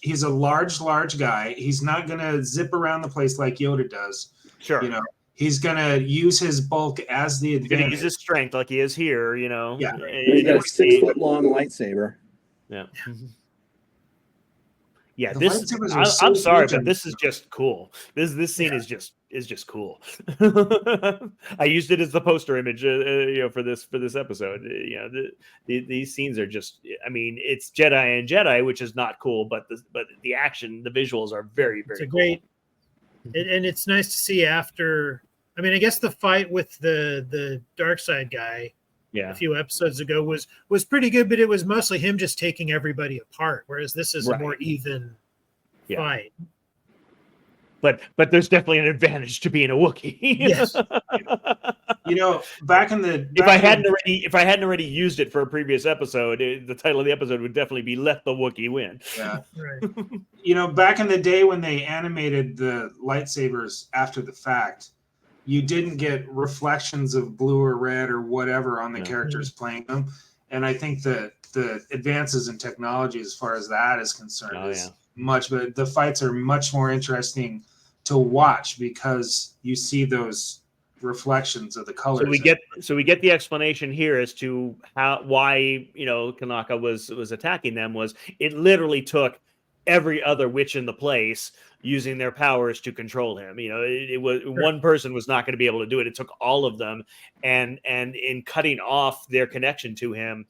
He's a large guy. He's not going to zip around the place like Yoda does. Sure. He's going to use his bulk as the advantage. He's going to use his strength like he is here, Yeah. He's got a 6-foot long lightsaber. Yeah. Yeah, The this lightsabers are so I'm sorry, good. but this is just cool. This scene is just cool. I used it as the poster image, for this episode. These scenes are just. I mean, it's Jedi and Jedi, which is not cool, but the action, the visuals are very It's very a cool. great, and it's nice to see after. I mean, I guess the fight with the dark side guy a few episodes ago was pretty good, but it was mostly him just taking everybody apart, whereas this is a more even fight. But there's definitely an advantage to being a Wookiee. Yes. Back in the if I hadn't already used it for a previous episode, the title of the episode would definitely be "Let the Wookiee Win." Yeah. Right. Back in the day when they animated the lightsabers after the fact, you didn't get reflections of blue or red or whatever on the characters playing them. And I think that the advances in technology as far as that is concerned is much, but the fights are much more interesting to watch because you see those reflections of the colors. So we get the explanation here as to why Kanaka was attacking them. Was it literally took every other witch in the place using their powers to control him. It was one person was not going to be able to do it. It took all of them, and in cutting off their connection to him,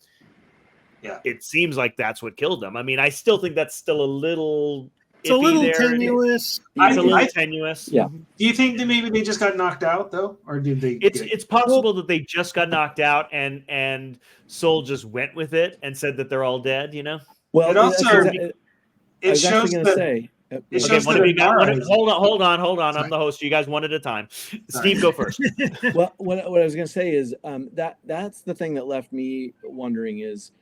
it seems like that's what killed them. I mean, I still think that's still a little. It's a little tenuous. It's a little tenuous. Yeah. Do you think that maybe they just got knocked out though, or did they? It's possible that they just got knocked out, and Soul just went with it and said that they're all dead. Well, it also it shows that. Hold on. Sorry. I'm the host. You guys one at a time. Sorry. Steve, go first. Well, what I was going to say is that's the thing that left me wondering is,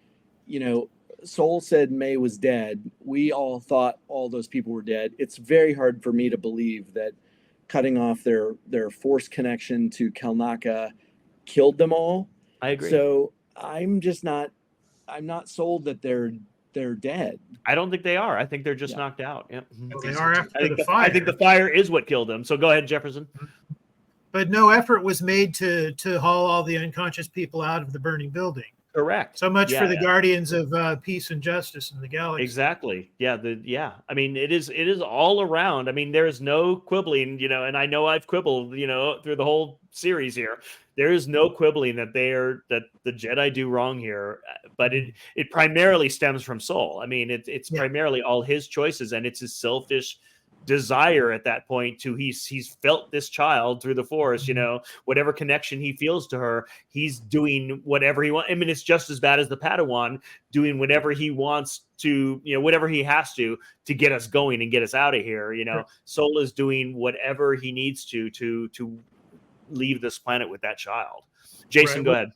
Soul said May was dead. We all thought all those people were dead. It's very hard for me to believe that cutting off their force connection to Kalnaka killed them all. I agree. So I'm not sold that they're dead. I don't think they are. I think they're just knocked out. Yeah. Well, they are after the fire. I think the fire is what killed them. So go ahead, Jefferson. But no effort was made to haul all the unconscious people out of the burning building. Correct. So much for the guardians of peace and justice in the galaxy. Exactly. Yeah. I mean, it is all around. I mean, there is no quibbling, and I know I've quibbled, through the whole series here. There is no quibbling that the Jedi do wrong here, but it primarily stems from Soul. I mean, it's primarily all his choices, and it's his selfish desire at that point he's felt this child through the Force, whatever connection he feels to her, he's doing whatever he wants. I mean, it's just as bad as the Padawan doing whatever he wants to, whatever he has to get us going and get us out of here. Soul is doing whatever he needs to leave this planet with that child. Jason, go ahead.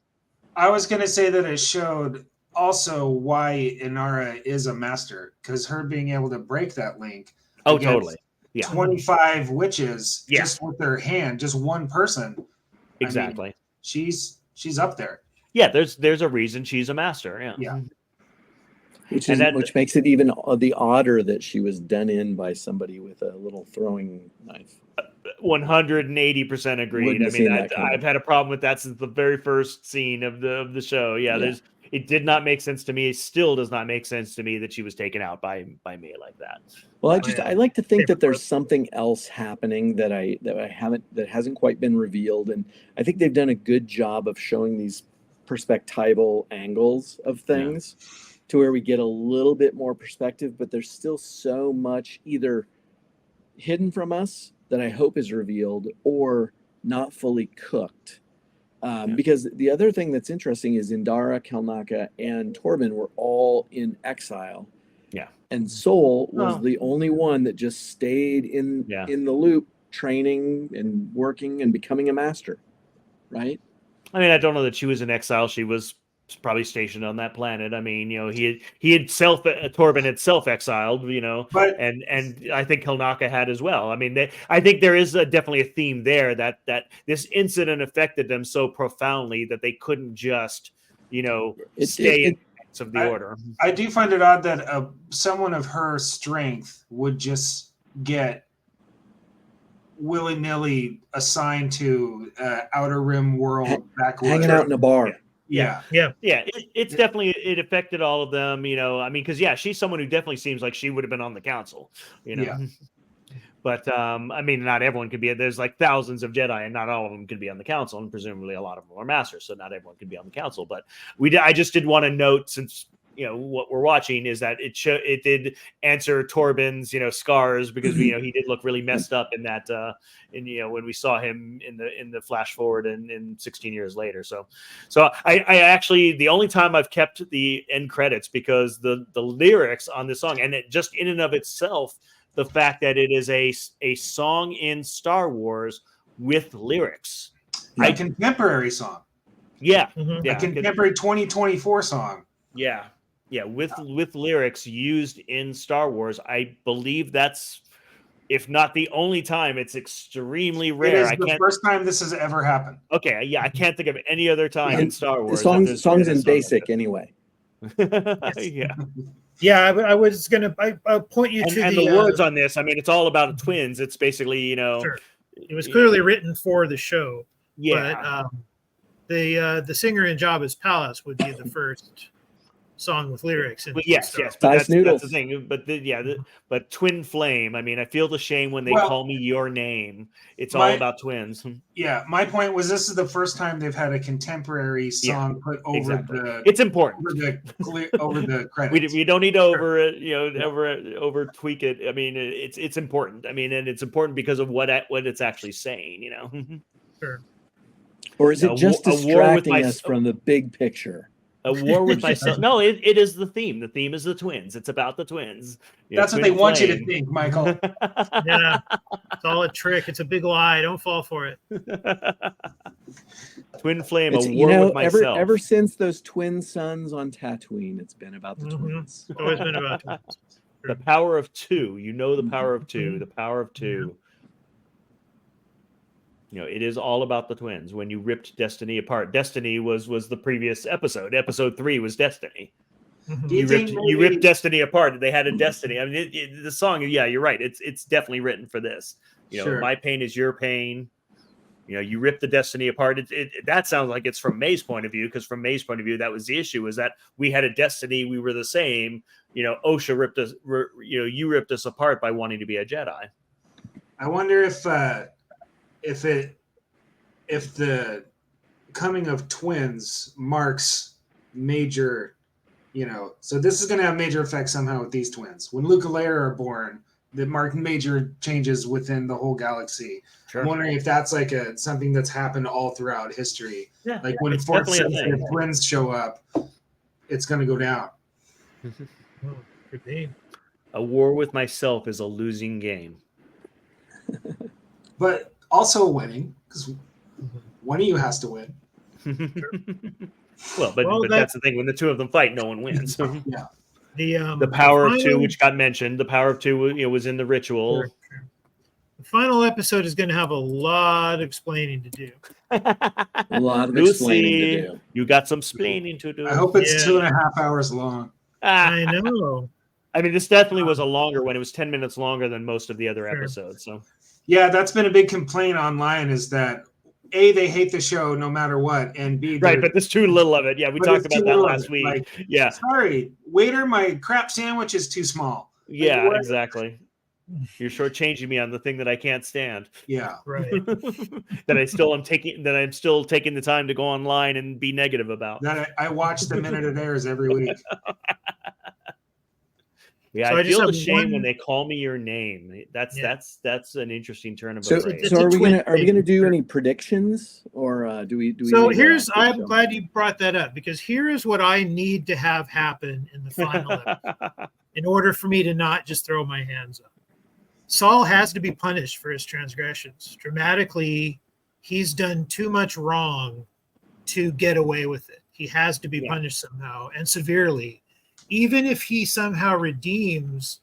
I was going to say that it showed also why Inara is a master, because her being able to break that link. Oh, totally. Yeah. 25 witches just with their hand, just one person. Exactly. I mean, she's up there. Yeah, there's a reason she's a master. Yeah. Which makes it even the odder that she was done in by somebody with a little throwing knife. 180% agreed. I mean, I've had a problem with that since the very first scene of the show. Yeah. It did not make sense to me. It still does not make sense to me that she was taken out by me like that. Well, I like to think that there's something else happening that hasn't quite been revealed, and I think they've done a good job of showing these perspectival angles of things to where we get a little bit more perspective, but there's still so much either hidden from us that I hope is revealed or not fully cooked. Because the other thing that's interesting is Indara, Kalnaka, and Torben were all in exile. Yeah. And Soul was the only one that just stayed in the loop, training and working and becoming a master. Right? I mean, I don't know that she was in exile. She was probably stationed on that planet. I mean, he had Torben had self-exiled, but, and I think Kalnaka had as well. I mean, I think there is definitely a theme there that this incident affected them so profoundly that they couldn't just, stay in the order. I do find it odd that someone of her strength would just get willy-nilly assigned to Outer Rim world backwards. Hanging out in a bar. It's definitely, it affected all of them, you know. I mean, because she's someone who definitely seems like she would have been on the council, you know. But I mean, not everyone could be. There's like thousands of Jedi, and not all of them can be on the council, and presumably a lot of them are masters, so not everyone can be on the council. But I just did want to note, since what we're watching is that it did answer Torben's scars, because he did look really messed up in that when we saw him in the flash forward and 16 years later. So I actually, the only time I've kept the end credits, because the lyrics on this song, and it just in and of itself, the fact that it is a song in Star Wars with lyrics, a contemporary song, a contemporary 2024 song, with lyrics used in Star Wars. I believe that's, if not the only time, it's extremely rare. It is the first time this has ever happened. Okay, I can't think of any other time in Star Wars. Songs in basic anyway. I was gonna. I'll point you to the words on this. I mean, it's all about twins. It's basically, Sure. It was clearly written for the show. Yeah. But the singer in Jabba's palace would be the first song with lyrics. Yes. But that's the thing. But but Twin Flame. I mean, I feel the shame when they call me your name. It's all about twins. Yeah, my point was, this is the first time they've had a contemporary song put over the. It's important over the credits. We don't need to over tweak it. I mean, it's important. I mean, and it's important because of what it's actually saying. Sure. Or is it just distracting us from the big picture? A war with myself. No, it is the theme. The theme is the twins. It's about the twins. That's what they want you to think, Michael. Yeah, it's all a trick. It's a big lie. Don't fall for it. Twin flame, a war with myself. Ever since those twin sons on Tatooine, it's been about the twins. It's always been about twins. The power of two. The power of two. The power of two. It is all about the twins. When you ripped Destiny apart, Destiny was the previous episode. Episode 3 was Destiny. You ripped Destiny apart. They had a Destiny. I mean, the song. Yeah, you're right. It's definitely written for this. Sure. My pain is your pain. You rip the Destiny apart. That sounds like it's from May's point of view, because from May's point of view, that was the issue, was that we had a Destiny. We were the same. Osha ripped us. You ripped us apart by wanting to be a Jedi. I wonder if the coming of twins marks major, so this is going to have major effects somehow with these twins. When Luke and Leia are born, that mark major changes within the whole galaxy. Sure. I'm wondering if that's like something that's happened all throughout history. Yeah, like when Fort Sensitive twins show up, it's going to go down. Could be. A war with myself is a losing game. But also a winning, because one of you has to win. But that's the thing. When the two of them fight, no one wins. Yeah. The power of two, which got mentioned, the power of two, was in the ritual. Sure. The final episode is going to have a lot of explaining to do. A lot of explaining to do. You got some splaining to do. I hope it's 2.5 hours long. I know. I mean, this definitely was a longer one. It was 10 minutes longer than most of the other episodes. So. Yeah, that's been a big complaint online, is that A, they hate the show no matter what, and B, right, but there's too little of it. Yeah, we talked about that last week. Like, yeah. Sorry, waiter, my crap sandwich is too small. Yeah, exactly. You're shortchanging me on the thing that I can't stand. Yeah. Right. that I'm still taking the time to go online and be negative about. That I watch the minute it airs every week. Yeah, so I feel the shame when they call me your name. That's an interesting turn of phrase. So are we gonna do any predictions, or do we? So I'm glad you brought that up, because here is what I need to have happen in the final episode in order for me to not just throw my hands up. Saul has to be punished for his transgressions. Dramatically, he's done too much wrong to get away with it. He has to be punished somehow, and severely. Even if he somehow redeems,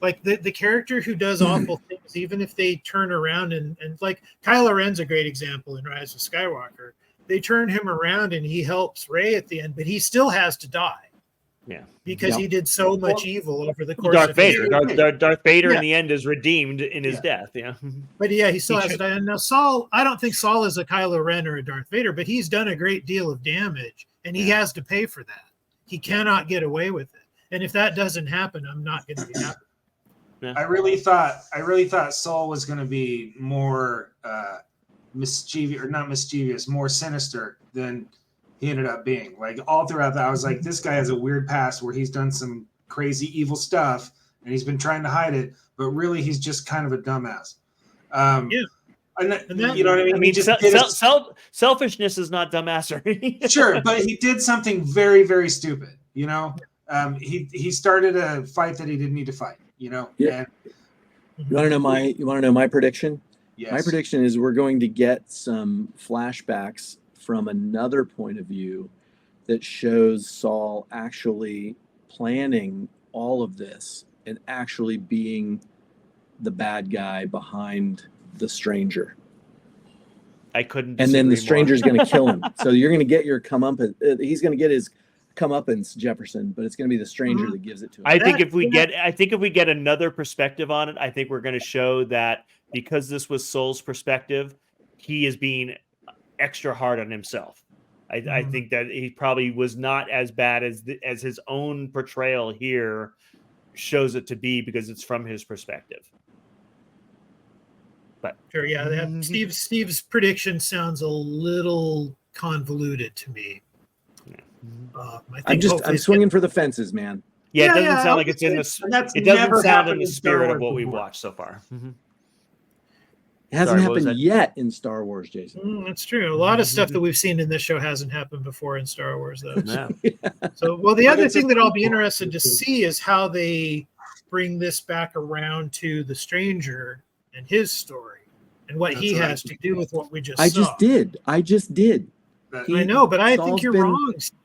like the character who does awful things, even if they turn around and like Kylo Ren's a great example in Rise of Skywalker. They turn him around and he helps Rey at the end, but he still has to die. Yeah. Because he did so much evil over the course Darth of Vader. history. Darth Vader Yeah. in the end is redeemed in his death. Yeah. But yeah, he still has it. And now Saul, I don't think Saul is a Kylo Ren or a Darth Vader, but he's done a great deal of damage, and he has to pay for that. He cannot get away with it. And if that doesn't happen, I'm not going to be happy. Yeah. I really thought Saul was going to be more mischievous, or not mischievous, more sinister than he ended up being. Like all throughout that, I was like, this guy has a weird past where he's done some crazy evil stuff and he's been trying to hide it, but really he's just kind of a dumbass. And that, you know what I mean? I mean, selfishness is not dumbassery. Sure, but he did something very, very stupid. You know, he started a fight that he didn't need to fight. You know. Yeah. And you want to know my prediction? Yes. My prediction is we're going to get some flashbacks from another point of view that shows Saul actually planning all of this and actually being the bad guy behind the stranger. I couldn't. And then the stranger's going to kill him. So you're going to get your comeuppance. He's going to get his comeuppance, Jefferson, but it's going to be the stranger that gives it to him. I think if we get another perspective on it, I think we're going to show that because this was Saul's perspective, he is being extra hard on himself. I think that he probably was not as bad as his own portrayal here shows it to be, because it's from his perspective. But sure, yeah, Steve's prediction sounds a little convoluted to me. I'm swinging for the fences, man. Yeah, it doesn't sound like it's in the. It doesn't sound in the spirit of what we've watched so far. Mm-hmm. It hasn't happened yet in Star Wars, Jason. That's true. A lot of stuff that we've seen in this show hasn't happened before in Star Wars, though. Yeah. So, well, the other thing that I'll be interested to see is how they bring this back around to the stranger and his story and what he has to do with what we just saw. I just did. I know, but I think you're wrong, Steve.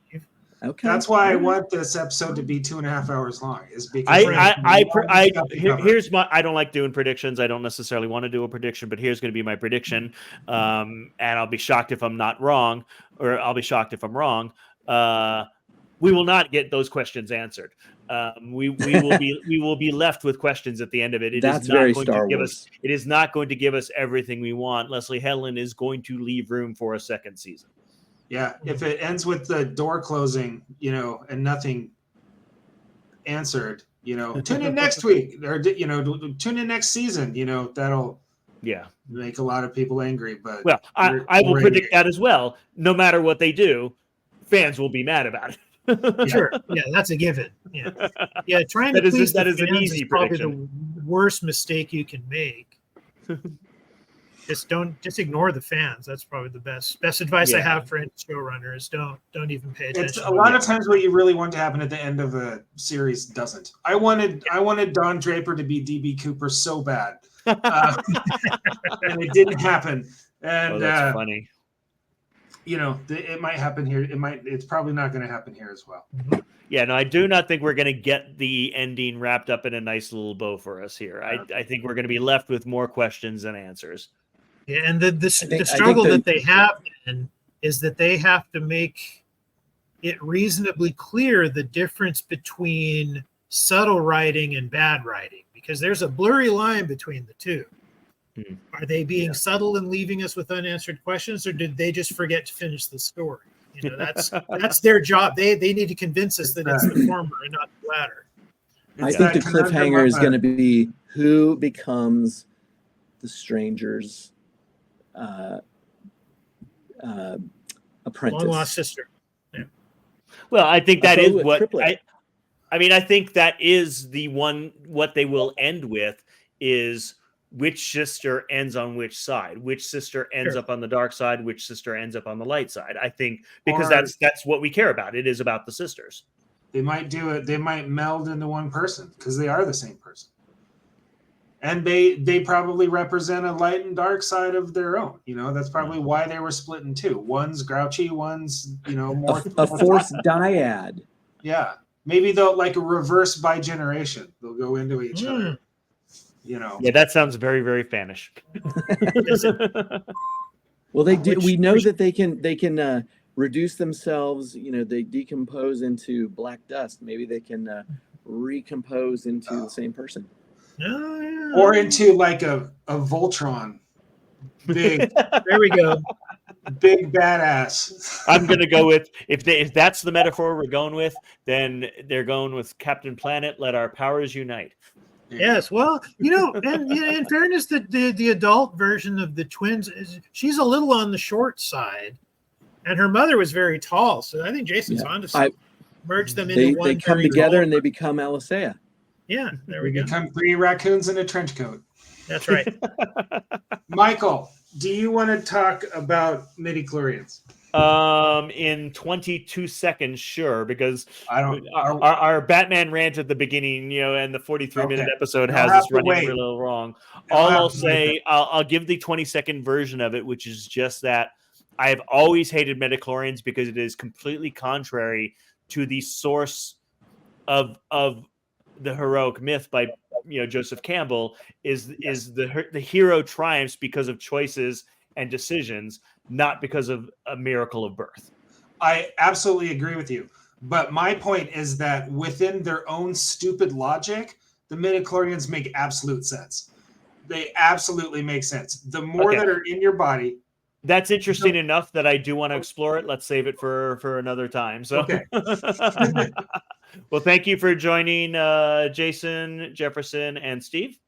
Okay. That's why I want this episode to be 2.5 hours long. Is because here's my. I don't like doing predictions. I don't necessarily want to do a prediction, but here's going to be my prediction. And I'll be shocked if I'm not wrong, or I'll be shocked if I'm wrong. We will not get those questions answered. We will be left with questions at the end of it. That's very Star Wars. It is not going to give us everything we want. Leslie Helen is going to leave room for a second season. Yeah, if it ends with the door closing, and nothing answered, tune in next week, or tune in next season, that'll make a lot of people angry. But I will predict that as well. No matter what they do, fans will be mad about it. Sure, yeah, that's a given. Yeah, trying to please the fans an easy is probably prediction. The worst mistake you can make. Just ignore the fans. That's probably the best advice I have for any showrunners. Don't even pay attention. It's a lot of times what you really want to happen at the end of a series doesn't. I wanted Don Draper to be DB Cooper so bad, and it didn't happen. And that's funny. It might happen here. It's probably not going to happen here as well. Mm-hmm. Yeah, no, I do not think we're going to get the ending wrapped up in a nice little bow for us here. I think we're going to be left with more questions than answers. Yeah, and the struggle that they have then is that they have to make it reasonably clear the difference between subtle writing and bad writing, because there's a blurry line between the two. Are they being subtle and leaving us with unanswered questions, or did they just forget to finish the story? That's their job. They need to convince us that it's the former and not the latter. I think the cliffhanger is going to be who becomes the stranger's apprentice. Long lost sister. Yeah. Well, I think that is what I think that is the one. What they will end with is which sister ends on which side, which sister ends up on the dark side, which sister ends up on the light side. I think because that's what we care about. It is about the sisters. They might do it. They might meld into one person because they are the same person. And they probably represent a light and dark side of their own. That's probably why they were split in two. One's grouchy, one's, more a force dyad. Yeah. Maybe they'll like a reverse by generation. They'll go into each other. Yeah, that sounds very, very fanish. Well, they do. We know that they can reduce themselves, they decompose into black dust. Maybe they can recompose into the same person. Oh, yeah. Or into like a Voltron. Big. There we go. Big badass. I'm gonna go with if that's the metaphor we're going with, then they're going with Captain Planet. Let our powers unite. Yes, well, and in fairness, the adult version of the twins, she's a little on the short side, and her mother was very tall. So I think Jason's onto something. Merge them into one. They come together and they become Alisea. Yeah, there we go. Become 3 raccoons in a trench coat. That's right. Michael, do you want to talk about midichlorians? In 22 seconds, sure, because I don't. Our Batman rant at the beginning, and the 43-minute episode has us running a little wrong. All I'll say, I'll give the 20-second version of it, which is just that I have always hated midichlorians because it is completely contrary to the source of the heroic myth by Joseph Campbell. Is the hero triumphs because of choices and decisions, not because of a miracle of birth. I absolutely agree with you. But my point is that within their own stupid logic, the midichlorians make absolute sense. They absolutely make sense. The more that are in your body. That's interesting enough that I do want to explore it. Let's save it for another time. So, okay. Well, thank you for joining Jason, Jefferson, and Steve.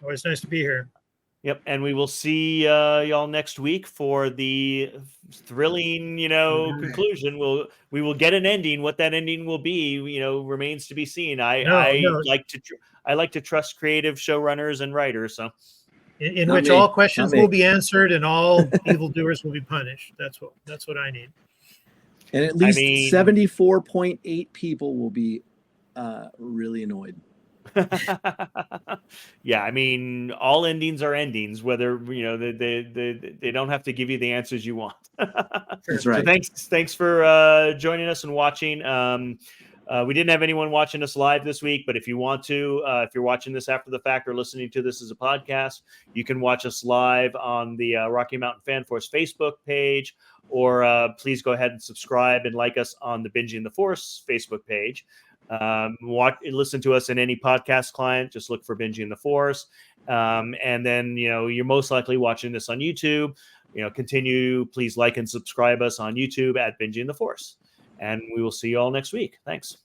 Always nice to be here. Yep, and we will see y'all next week for the thrilling, conclusion. We will get an ending. What that ending will be, remains to be seen. I like to trust creative showrunners and writers. So, in which all questions will be answered and all evildoers will be punished. That's what I need. And at least 74.8 people will be really annoyed. Yeah, all endings are endings, whether they don't have to give you the answers you want. That's right. So thanks for joining us and watching. We didn't have anyone watching us live this week, but if you want to, if you're watching this after the fact or listening to this as a podcast, you can watch us live on the Rocky Mountain Fan Force Facebook page, or please go ahead and subscribe and like us on the Binging the Force Facebook page. Listen to us in any podcast client. Just look for Binging the Force, and then you're most likely watching this on YouTube. Please like and subscribe us on YouTube at Binging the Force, and we will see you all next week. Thanks.